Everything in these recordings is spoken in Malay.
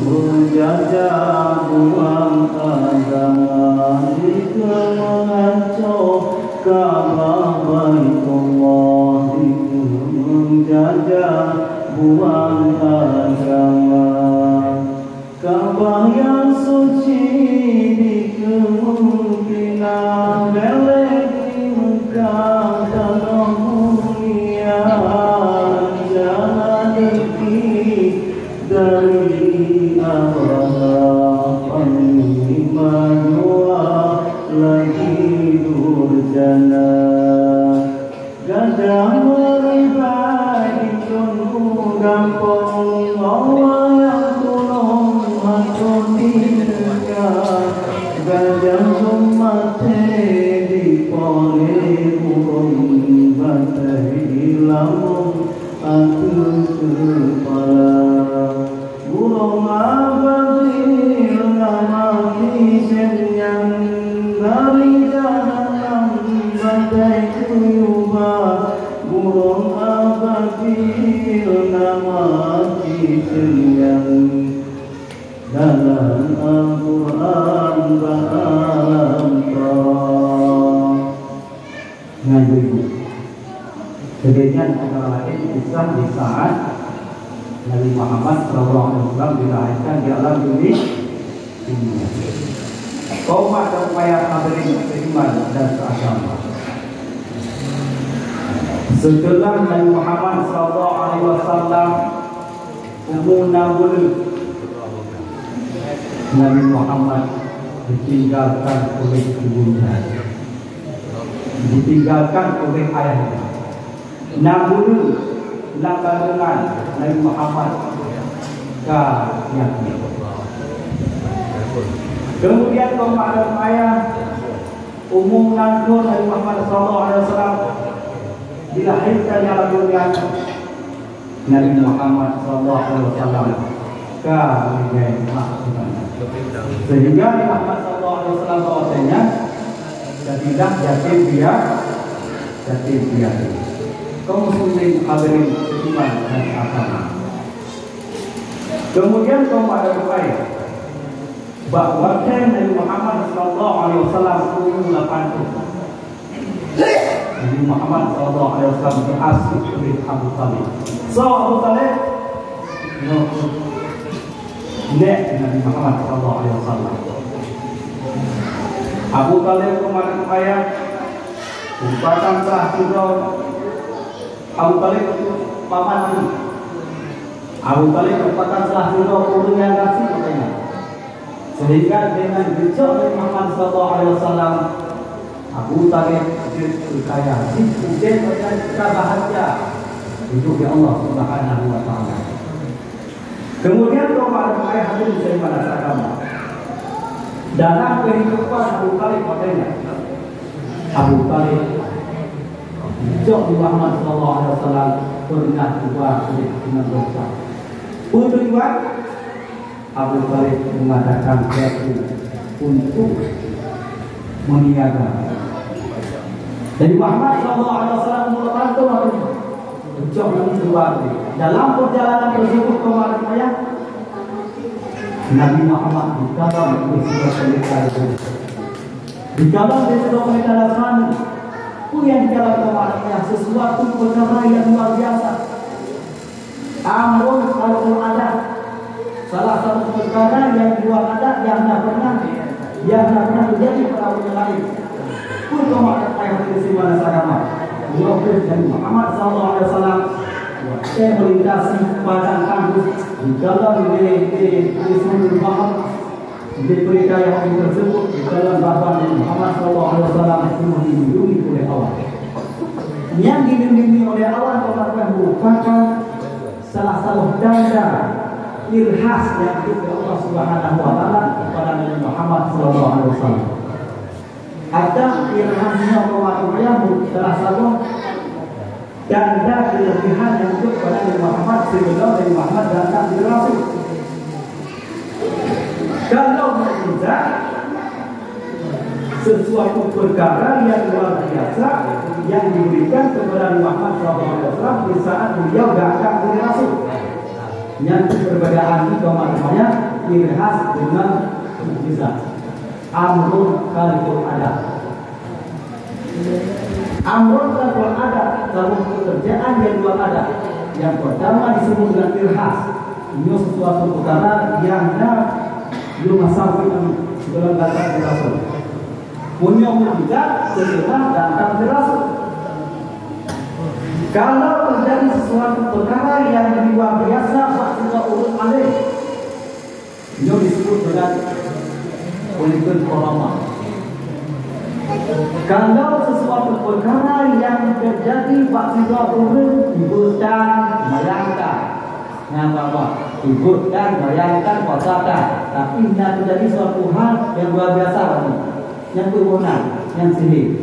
menjajah buang agama jika mengacau Ka'bah Baitullah jika menjajah buang agama Ka'bah yang suci di kemungkinan belek di muka tanah mulia jangan dari Allah penerima doa lagi durjana gajah meribai tunggu gampang Allah yang tolong aku tinggal gajah mati di pole burung batai lamun aku kepala burung ababil nama yang dari jahanam batai kuyuba burung ababil nama yang dalam Al-Quran ba'alam ngaji kejadian antara lain kisah di saat Nabi Muhammad SAW dilahirkan di alam dunia. Kaum dan upaya hadirin beriman dan seagama. Setelah Nabi Muhammad SAW umur 60, Nabi Muhammad ditinggalkan oleh ibunya, ditinggalkan oleh ayahnya. 60 dengan Nabi Muhammad yakin. Kemudian kepada ayah umum nandur Nabi Muhammad SAW dilahirkan di alam dunia. Nabi Muhammad SAW sehingga Nabi Muhammad SAW bahwasanya jadilah yatim piatu. Kaum muslimin hadirin beriman dan agama. Kemudian kaum ada upaya bahwa Nabi Muhammad SAW umur 80. Nabi Muhammad SAW diasuh oleh Abu Talib. So Abu Talib nek Nabi Muhammad SAW. Abu Talib kepada upaya merupakan salah juga Abu Talib paman ini. Abu Talib merupakan salah juga orang yang kasih katanya. Sehingga dengan gejok Nabi Muhammad SAW, Abu Talib berkaya. Kemudian kita bahagia hidup di Allah Subhanahu Wa Taala. Kemudian kepada ayah hadirin dari mana agama. Dalam kehidupan Abu Talib katanya, Abu Talib Jok Muhammad SAW pernah juga dengan dosa. Untuk juga Abu Talib mengadakan batu untuk meniaga. Dari Muhammad SAW membantu Jok keluar. Dalam perjalanan tersebut kemarin ayah Nabi Muhammad dikawal oleh sebuah pendeta itu. Dikawal oleh sebuah pendeta Nasrani. Yang dikawal kemarinnya sesuatu perkara yang luar biasa. Namun kalau ada salah satu perkara yang luar ada yang tidak pernah terjadi pada orang lain. Pun kemarin ayah di mana agama. Muhammad SAW saya melintasi padang kampus di dalam di seluruh Muhammad di berita yang tersebut di dalam bahasan Muhammad SAW semua dilindungi oleh Allah. Yang dilindungi oleh Allah merupakan salah satu tanda irhas yang diberi Allah Subhanahu Wa Taala kepada Nabi Muhammad SAW. Ada irhasnya Allah salah satu tanda kelebihan yang hidup pada Nabi Muhammad sebelum Nabi Muhammad datang di Rasul. Kalau mukjizat sesuatu perkara yang luar biasa yang diberikan kepada Nabi Muhammad SAW di saat beliau datang di Rasul. Yang perbedaan itu namanya irhas dengan mukjizat. Amrun khalqul adat. Amrun khalqul adat, satu pekerjaan yang luar adat. Yang pertama disebut dengan irhas. Ini sesuatu perkara yang belum sampai sebelum datang di Rasul. Punya mukjizat setelah datang di Rasul. Kalau terjadi sesuatu perkara yang luar biasa, tidak urut alih, itu disebut dengan politik korama. Kalau sesuatu perkara yang terjadi, tidak urut dibutuhkan, bayangkan, apa? Dibutuhkan, bayangkan, kotakan. Tapi tidak terjadi suatu hal yang luar biasa lagi, yang berwenang, yang sihir.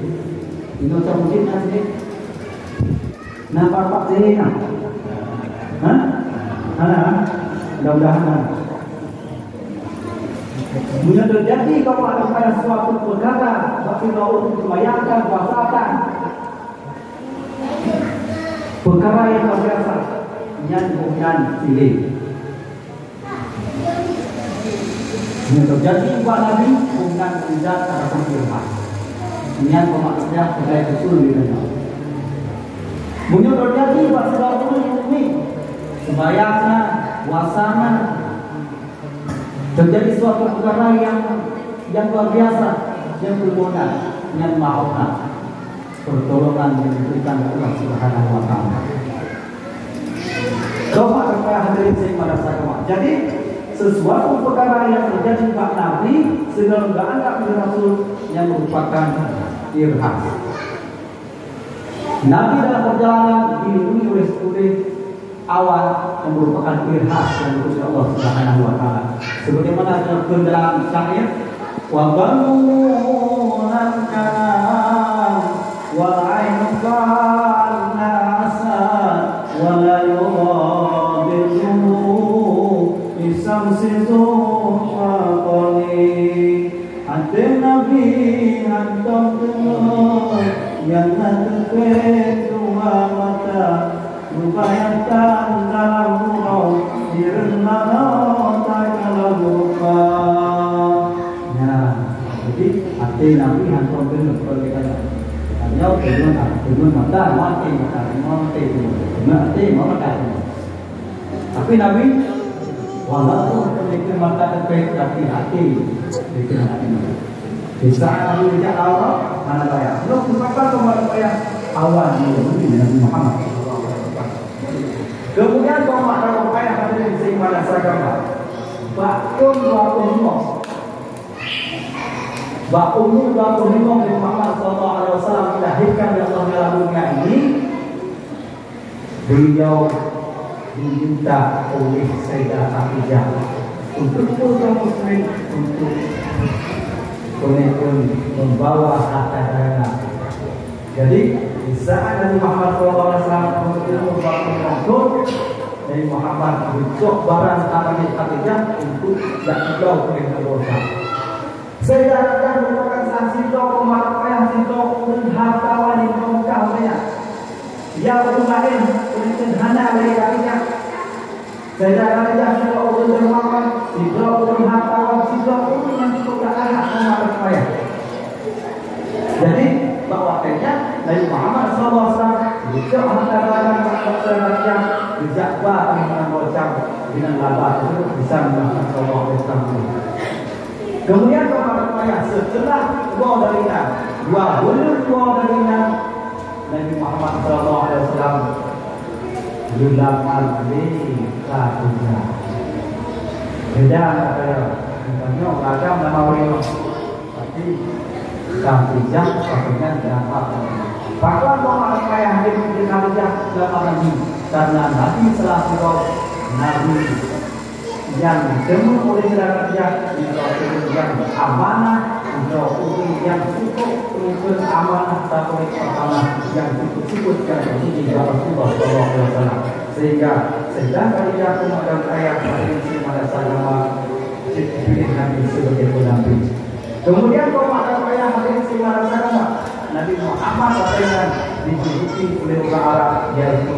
Ini macam mungkin yang sihir. Nampak Pak sini nak? Hah? Mudah-mudahan. Bila terjadi kalau ada pada suatu perkara, tapi kalau untuk membayangkan, kuasakan perkara yang biasa, yang bukan silih. Bila terjadi buat Nabi, bukan tidak ada firman. Yang pemaksudnya sebagai betul di dalam. Mungkin terjadi pada suatu ini, sembahyangnya, puasanya, terjadi suatu perkara yang luar biasa, yang berguna, yang maha, pertolongan yang diberikan oleh Allah Subhanahu Wa Taala. Coba kepada hadirin sing pada saya. Jadi sesuatu perkara yang terjadi pada Nabi sedang dianggap oleh Rasul yang merupakan irhas. Nabi dalam perjalanan dilindungi oleh awan yang merupakan irhas yang diutus Allah Subhanahu Wa Taala. Sebagaimana disebutkan dalam syair, wa banunan kanan wal ainu nasa wa la yughadiru bisamsi zuhaqani. Hati Nabi hantam yang nanti dua mata membayangkan dalam rumah direndana tak dalam lupa. Nah, jadi hati Nabi hantam dulu perkara. Hanya dengan mata mati mata. Tapi Nabi walaupun memiliki mata terbaik, tapi hati tidak hati. Bisa Nabi tidak Allah mana bayar. Belum disebabkan kepada bayar awan ini Nabi Muhammad. Kemudian kepada bayar hadirin sing pada sagama. Bakun wa ummu Nabi Muhammad sallallahu alaihi wasallam dilahirkan di Allah dunia ini. Beliau diminta oleh Sayyidah Khadijah untuk kaum muslim untuk kemudian membawa harta dana. Jadi di saat Nabi Muhammad SAW membangun Nabi Muhammad bentuk barang tangan Khadijah untuk tidak jauh dari dosa. Saya akan merupakan saksi tokoh marah tokoh dan hartawan yang mengkawalnya. Yang lain untuk hana dari kalinya. Saya akan tokoh dan Muhammad tokoh hartawan tokoh yang sudah anak memarah saya. Jadi bahwasanya Nabi Muhammad SAW bisa mengatakan kepada dijabah dengan bocah dengan laba itu bisa melakukan SAW. Kemudian kepada saya setelah dua bulan Nabi Muhammad SAW dilamar di Khadijah. Beda saya, misalnya agam nama orang, tapi Khadijah pastinya dapat. Bahkan orang kaya di Khadijah dapat ini karena Nabi telah beliau Nabi yang ditemu oleh Khadijah yang amanah, yang cukup untuk amanah tapi amanah yang cukup dan ini Rasulullah SAW. Sehingga sedang Khadijah kemudian ayat dari pada agama dipilih Nabi sebagai pendamping. Kemudian kepada ayat hadis pada agama Nabi Muhammad SAW dijuluki oleh orang Arab yaitu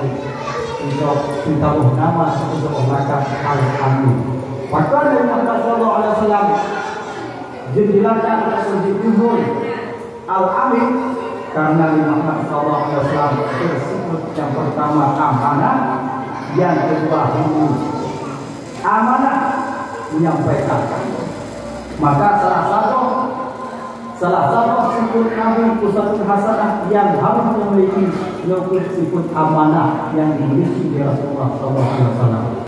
untuk ditaruh nama untuk melakar Al-Amin. Maka Nabi Muhammad SAW jadilakan sejujurnya Al-Amin karena Nabi Muhammad SAW tersebut yang pertama amanah, yang kedua amanah menyampaikan. Maka salah satu sifat Nabi Uswatun Hasanah yang harus memiliki yaitu sifat amanah yang dimiliki oleh Rasulullah SAW.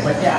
Baca.